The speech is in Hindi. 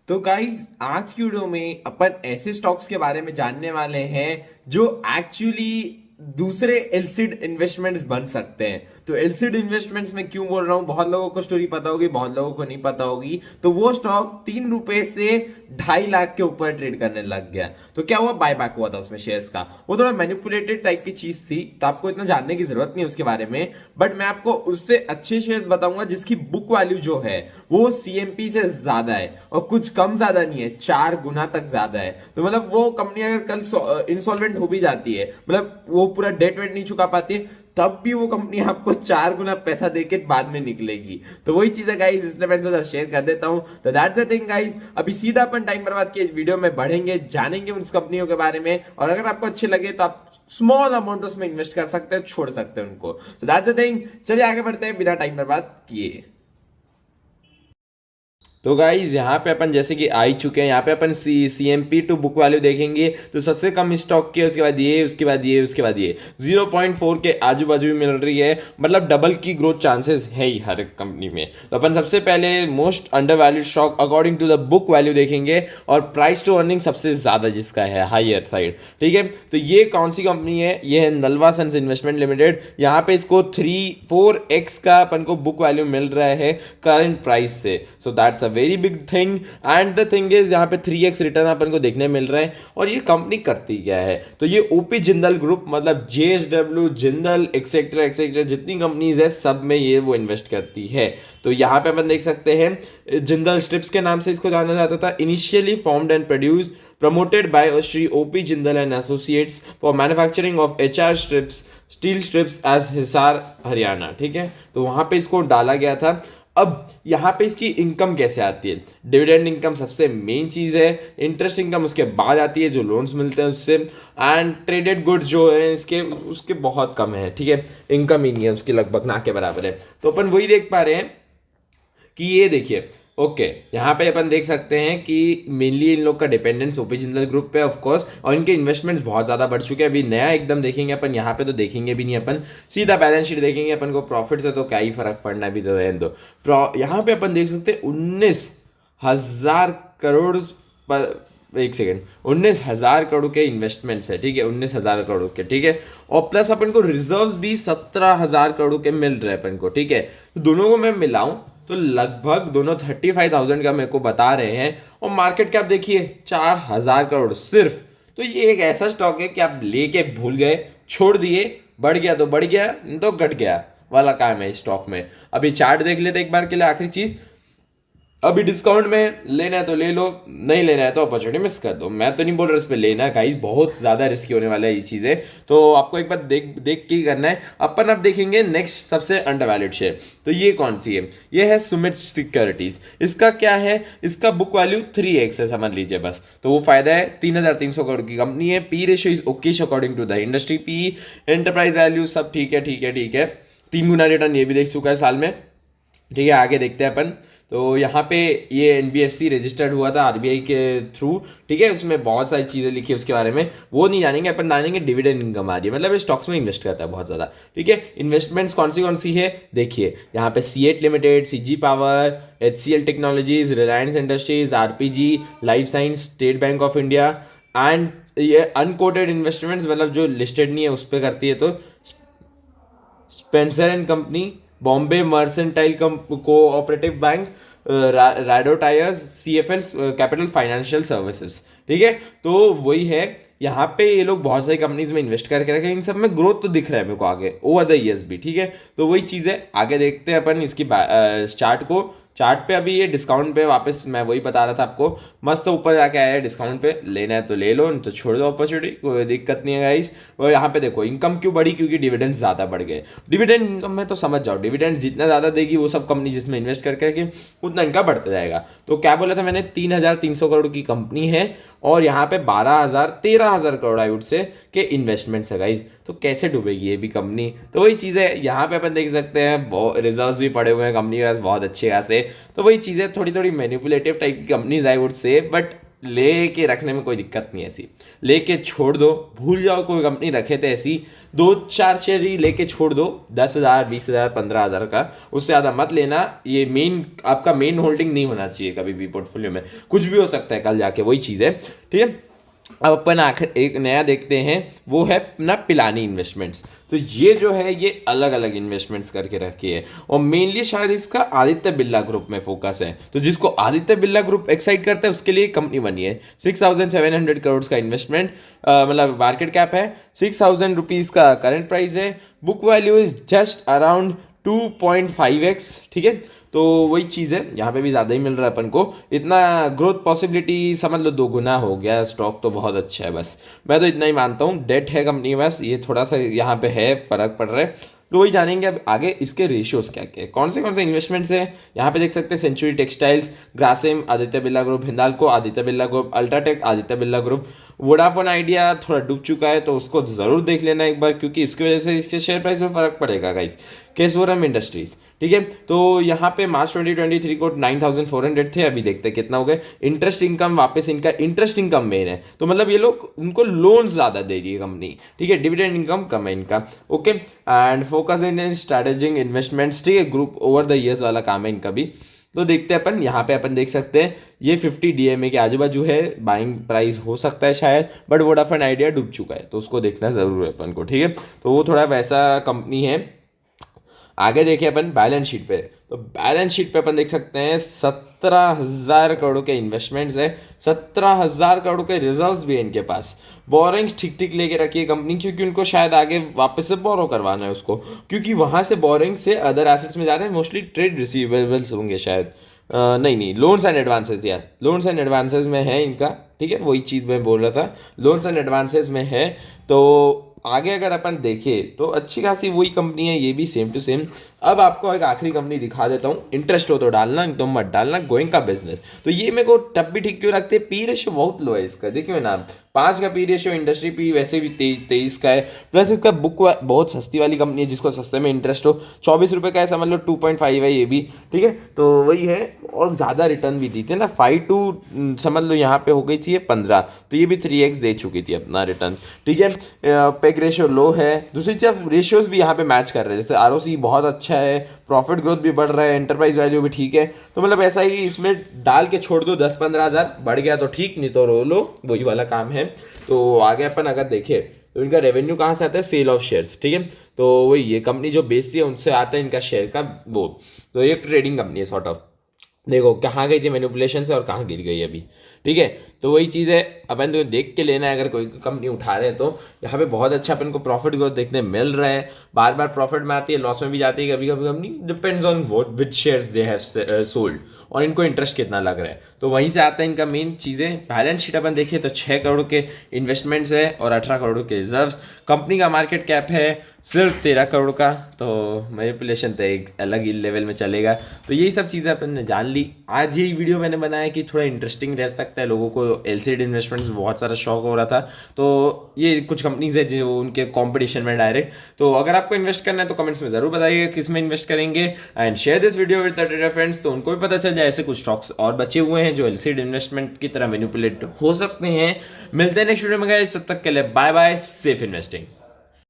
तो गाइस आज की वीडियो में अपन ऐसे स्टॉक्स के बारे में जानने वाले हैं जो एक्चुअली दूसरे एलसीड इन्वेस्टमेंट्स बन सकते हैं। तो एलसीड इन्वेस्टमेंट्स में क्यों बोल रहा हूं, बहुत लोगों को स्टोरी पता होगी, बहुत लोगों को नहीं पता होगी। तो वो स्टॉक 3 रुपए से 2.5 लाख के ऊपर ट्रेड करने लग गया। तो क्या हुआ, बायबैक हुआ था उसमें शेयर्स का। वो थोड़ा मैनिपुलेटेड टाइप की चीज थी, तो आपको इतना जानने की जरूरत नहीं उसके बारे में। बट मैं आपको उससे अच्छे शेयर्स बताऊंगा जिसकी बुक वैल्यू जो है वो सीएमपी से ज्यादा है, और कुछ कम ज्यादा नहीं है, 4 गुना तक ज्यादा है। तो मतलब वो कंपनी अगर कल इंसॉल्वेंट हो भी जाती है, मतलब वो पूरा डेट वेट नहीं चुका पाती है, तब भी वो कंपनी आपको 4 गुना पैसा देके बाद में निकलेगी। तो वही चीज है गाइस, इसलिए मैं सोचा शेयर कर देता हूं। तो दैट्स द थिंग गाइस, अभी सीधा अपन टाइम बर्बाद किए इस वीडियो में बढ़ेंगे, जानेंगे उन कंपनियों के बारे में, और अगर आपको अच्छे लगे तो आप स्मॉल अमाउंट उसमें इन्वेस्ट कर सकते हैं, छोड़ सकते हैं उनको। तो दैट्स द थिंग, चलिए आगे बढ़ते हैं बिना टाइम बर्बाद किए। तो गाइज यहाँ पे अपन जैसे कि आ ही चुके हैं, यहाँ पे अपन सीएमपी टू बुक वैल्यू देखेंगे तो सबसे कम स्टॉक की, उसके बाद ये, उसके बाद ये, उसके बाद ये 0.4 के आजू बाजू भी मिल रही है। मतलब डबल की ग्रोथ चांसेस है ही हर एक कंपनी में। तो अपन सबसे पहले most undervalued stock according to the book value देखेंगे, और प्राइस टू अर्निंग सबसे ज्यादा जिसका है हाईयर साइड। ठीक है, तो ये कौन सी कंपनी है, ये है नलवा सन्स इन्वेस्टमेंट लिमिटेड। यहाँ पे इसको 3-4x का अपन को बुक वैल्यू मिल रहा है करंट प्राइस से। So that's very big thing, and the thing is यहाँ पे 3x रिटर्न अपन को देखने मिल रहा है। और ये कंपनी करती क्या है, तो ये ओपी जिंदल ग्रुप, मतलब जेएसडब्ल्यू, जिंदल एक्सेट्रा एक्सेट्रा जितनी कंपनीज है सब में ये वो इन्वेस्ट करती है। तो यहाँ पे अपन देख सकते हैं जिंदल स्ट्रिप्स के नाम से इसको जाना जाता था। Initially formed and produce promoted by Shri O.P. Jindal and Associates for manufacturing of HR strips, steel strips as Hisar Haryana. ठीक है, तो वहां पे इसको डाला गया था। अब यहाँ पे इसकी इनकम कैसे आती है, डिविडेंड इनकम सबसे मेन चीज़ है, इंटरेस्ट इनकम उसके बाद आती है जो लोन्स मिलते हैं उससे, एंड ट्रेडेड गुड्स जो है इसके उसके बहुत कम है। ठीक है, इनकम ही नहीं है उसकी, लगभग ना के बराबर है। तो अपन वही देख पा रहे हैं कि ये देखिए, ओके यहाँ पे अपन देख सकते हैं कि मेनली इन लोग का डिपेंडेंस ओपी जिंदल ग्रुप पे ऑफ कोर्स, और इनके इन्वेस्टमेंट्स बहुत ज़्यादा बढ़ चुके हैं। अभी नया एकदम देखेंगे अपन, यहाँ पे तो देखेंगे भी नहीं अपन, सीधा बैलेंस शीट देखेंगे। अपन को प्रॉफिट से तो क्या ही फर्क पड़ना, भी तो रहने दो। यहाँ पे अपन देख सकते हैं 19,000 करोड़ एक सेकेंड, 19,000 करोड़ के इन्वेस्टमेंट्स है। ठीक है, 19,000 करोड़ के। ठीक है, और प्लस अपन को रिजर्व्स भी 17,000 करोड़ के मिल रहे हैं अपन को। ठीक है, तो दोनों को मैं मिलाऊं तो लगभग दोनों 35,000 का मेरे को बता रहे हैं, और मार्केट कैप देखिए 4,000 करोड़ सिर्फ। तो ये एक ऐसा स्टॉक है कि आप लेके भूल गए, छोड़ दिए, बढ़ गया तो बढ़ गया, नहीं तो घट गया वाला काम है इस स्टॉक में। अभी चार्ट देख लेते एक बार के लिए, आखिरी चीज। अभी डिस्काउंट में लेना है तो ले लो, नहीं लेना है तो अपॉर्चुनिटी मिस कर दो। मैं तो नहीं बोल रहा इस पे लेना है गाइस, बहुत ज़्यादा रिस्की होने वाला है ये चीज़ें। तो आपको एक बार देख देख के करना है। अपन अब देखेंगे नेक्स्ट सबसे अंडरवैल्यूड शेयर। तो ये कौन सी है, ये है सुमित सिक्योरिटीज। इसका क्या है, इसका बुक वैल्यू 3x है समझ लीजिए बस। तो वो फायदा है, 3,300 करोड़ की कंपनी है। P ratio is okay according to the industry. P enterprise value सब ठीक है, ठीक है, ठीक है। 3 गुना रिटर्न ये भी देख चुका है साल में। ठीक है, आगे देखते हैं अपन। तो यहाँ पे ये एनबीएफसी रजिस्टर्ड हुआ था आरबीआई के थ्रू। ठीक है, उसमें बहुत सारी चीज़ें लिखी है उसके बारे में, वो नहीं जानेंगे अपन। जानेंगे डिविडेंड इनकम आ रही है, मतलब स्टॉक्स में इन्वेस्ट करता है बहुत ज़्यादा। ठीक है, इन्वेस्टमेंट्स कौन सी है देखिए, यहाँ पे CEAT limited, CG power, HCL technologies, Reliance industries, RPG, life science, state bank of India, and ये अनकोटेड इन्वेस्टमेंट्स, मतलब जो लिस्टेड नहीं है उस पर करती है। तो Spencer and company, Bombay mercantile cooperative bank, Rado tyres, CFL capital financial services. ठीक है, तो वही है। यहाँ पे ये लोग बहुत सारी कंपनीज में इन्वेस्ट करके रखे, इन सब में ग्रोथ तो दिख रहा है मेरे को आगे ओवर द ईयर्स भी। ठीक है, तो वही चीज़ है, आगे देखते हैं अपन इसकी चार्ट को। चार्ट पे अभी ये डिस्काउंट पे वापस, मैं वही बता रहा था आपको, मस्त ऊपर जाके आया है डिस्काउंट पे। लेना है तो ले लो, नहीं तो छोड़ दो अपॉर्चुनिटी, कोई दिक्कत नहीं है गाइस। और यहाँ पे देखो इनकम क्यों बढ़ी, क्योंकि डिविडेंड ज़्यादा बढ़ गए। डिविडेंड इनकम में तो समझ जाओ, डिविडेंड जितना ज़्यादा देगी वो सब कंपनी जिसमें इन्वेस्ट करके उतना इनका बढ़ता जाएगा। तो क्या बोला था मैंने, 3,300 करोड़ की कंपनी है, और यहाँ पे 13,000 करोड़ आई वुड से के इन्वेस्टमेंट्स है गाइज। तो कैसे डूबेगी ये भी कंपनी, तो वही चीज़ है। यहाँ पे अपन देख सकते हैं रिजर्व्स भी पड़े हुए हैं कंपनी के पास बहुत अच्छे खासे। तो वही चीज़ें थोड़ी थोड़ी मैनिपुलेटिव टाइप की companies I would say, but लेके रखने में कोई दिक्कत नहीं है ऐसी, लेके छोड़ दो, भूल जाओ कोई कंपनी रखे थे ऐसी, 2-4 शेयर ही लेके छोड़ दो, 10,000 20,000 15,000 का, उससे ज़्यादा मत लेना। ये मेन आपका मेन होल्डिंग नहीं होना चाहिए कभी भी पोर्टफोलियो में, कुछ भी हो सकता है कल जाके, वही चीज़ है, ठीक है। अब अपन आखिर एक नया देखते हैं, वो है अपना पिलानी इन्वेस्टमेंट्स। तो ये जो है ये अलग अलग इन्वेस्टमेंट्स करके रखी है, और मेनली शायद इसका आदित्य बिरला ग्रुप में फोकस है। तो जिसको आदित्य बिरला ग्रुप एक्साइट करता है उसके लिए कंपनी बनी है। 6,700 करोड़ का इन्वेस्टमेंट, मतलब मार्केट कैप है, 6,000 रुपीज़ का करंट प्राइस है, book value is just around 2.5x, ठीक है। तो वही चीज़ है, यहाँ पे भी ज़्यादा ही मिल रहा है अपन को, इतना ग्रोथ पॉसिबिलिटी समझ लो 2 गुना हो गया, स्टॉक तो बहुत अच्छा है। बस मैं तो इतना ही मानता हूँ, डेट है कंपनी, बस ये थोड़ा सा यहाँ पे है, फ़र्क पड़ रहा है। तो वही जानेंगे अब आगे इसके रेशियोज क्या क्या है, कौन से इन्वेस्टमेंट्स हैं। यहाँ पे देख सकते हैं Century Textiles, Grasim, Aditya Birla group, Hindalco, Aditya Birla group, UltraTech, Aditya Birla group, Vodafone Idea थोड़ा डूब चुका है तो उसको ज़रूर देख लेना एक बार, क्योंकि इसकी वजह से इसके शेयर प्राइस में फ़र्क पड़ेगा गाइस। केसवरम इंडस्ट्रीज, ठीक है। तो यहाँ पे मार्च 2023 को 9,400 थे, अभी देखते हैं कितना हो गए। इंटरेस्ट इनकम, वापस इनका इंटरेस्ट इनकम मेन है, तो मतलब ये लोग उनको लोन ज़्यादा दे रही है कंपनी, ठीक है। डिविडेंड इनकम कम है इनका, okay. And focus in strategic investments, ठीक है, ग्रुप ओवर द ईयर्स वाला काम है इनका भी। तो देखते हैं अपन, यहाँ पे अपन देख सकते हैं ये 50 DMA के आजू बाजू है, बाइंग प्राइस हो सकता है शायद, बट वोडाफोन आइडिया डूब चुका है तो उसको देखना ज़रूर है अपन को, ठीक है। तो वो थोड़ा वैसा कंपनी है। आगे देखिए अपन बैलेंस शीट पे, तो बैलेंस शीट पे अपन देख सकते हैं 17,000 करोड़ के इन्वेस्टमेंट्स है, 17,000 करोड़ के रिजर्व्स भी है इनके पास। बोरिंग्स ठीक ठीक लेके रखी है कंपनी, क्योंकि उनको शायद आगे वापस से बोरो करवाना है उसको, क्योंकि वहाँ से बोरिंग से अदर एसेट्स में जा रहे हैं, मोस्टली ट्रेड रिसीवेबल्स होंगे शायद, नहीं लोन्स एंड एडवांसेस, यार लोन्स एंड एडवांसेस में है इनका, ठीक है, वही चीज़ मैं बोल रहा था, लोन्स एंड एडवांसेस में है। तो आगे अगर अपन देखें तो अच्छी खासी वही कंपनी है, ये भी सेम टू सेम। अब आपको एक आखिरी कंपनी दिखा देता हूँ, इंटरेस्ट हो तो डालना, एकदम मत डालना, गोइंग का बिजनेस। तो ये मेरे को तब भी ठीक क्यों लगते हैं, पी रेशियो बहुत लो है इसका, देखिए ना 5 का पी रेशियो, इंडस्ट्री पी वैसे भी 23 का है, प्लस इसका बुक बहुत सस्ती वाली कंपनी है, जिसको सस्ते में इंटरेस्ट हो, 24 रुपये का है, समझ लो 2.5 है ये भी, ठीक है। तो वही है, और ज़्यादा रिटर्न भी दी थी ना, 5 समझ लो यहाँ पे हो गई थी ये 15, तो ये भी 3x दे चुकी थी अपना रिटर्न, ठीक है। पेग रेशियो लो है, दूसरी चीज़ रेशियोज भी यहाँ पे मैच कर रहे हैं, जैसे ROC बहुत अच्छा है, प्रॉफिट ग्रोथ भी बढ़ रहा है, एंटरप्राइज वैल्यू भी ठीक है। तो मतलब ऐसा ही इसमें डाल के छोड़ दो, 10-15 हज़ार बढ़ गया तो ठीक, नहीं तो रो लो, वही वाला काम है। तो आगे अपन अगर देखें तो इनका रेवेन्यू कहाँ से आता है, सेल ऑफ शेयर्स, ठीक है। तो वही ये कंपनी जो बेचती है उनसे आता है इनका शेयर का वो, तो एक ट्रेडिंग कंपनी है सॉर्ट ऑफ। देखो कहाँ गई थी मैनिपुलेशन से और कहाँ गिर गई अभी, ठीक है। तो वही चीज़ है, अपन तो देख के लेना है अगर कोई कंपनी उठा रहे हैं तो। यहाँ पे बहुत अच्छा अपन को प्रॉफिट ग्रोथ देखने मिल रहा है, बार बार प्रॉफिट में आती है, लॉस में भी जाती है कभी कभी company, depends on what which shares they have sold और इनको इंटरेस्ट कितना लग रहा है, तो वहीं से आता है इनका मेन चीज़ें। बैलेंस शीट अपन देखिए तो 6 करोड़ के इन्वेस्टमेंट्स है और 18 करोड़ के रिजर्व्स। कंपनी का मार्केट कैप है सिर्फ 13 करोड़ का, तो मैनिपुलेशन तो एक अलग ही लेवल में चलेगा। तो यही सब चीज़ें अपन ने जान ली। आज यही वीडियो मैंने बनाया कि थोड़ा इंटरेस्टिंग रह सकता है, लोगों को एलसीडी इन्वेस्टमेंट्स बहुत सारा शौक हो रहा था, तो ये कुछ कंपनीज है जो उनके कंपटीशन में डायरेक्ट। तो अगर आपको इन्वेस्ट करना है तो कमेंट्स में जरूर बताइए किस में इन्वेस्ट करेंगे, and share this video with your friends, तो उनको भी पता चल जाए ऐसे कुछ स्टॉक्स और बचे हुए हैं जो एलसीडी इन्वेस्टमेंट की तरह मैनिपुलेट हो सकते हैं। मिलते हैं नेक्स्ट वीडियो में गाइस, तब तक के लिए बाय बाय, सेफ इन्वेस्टिंग।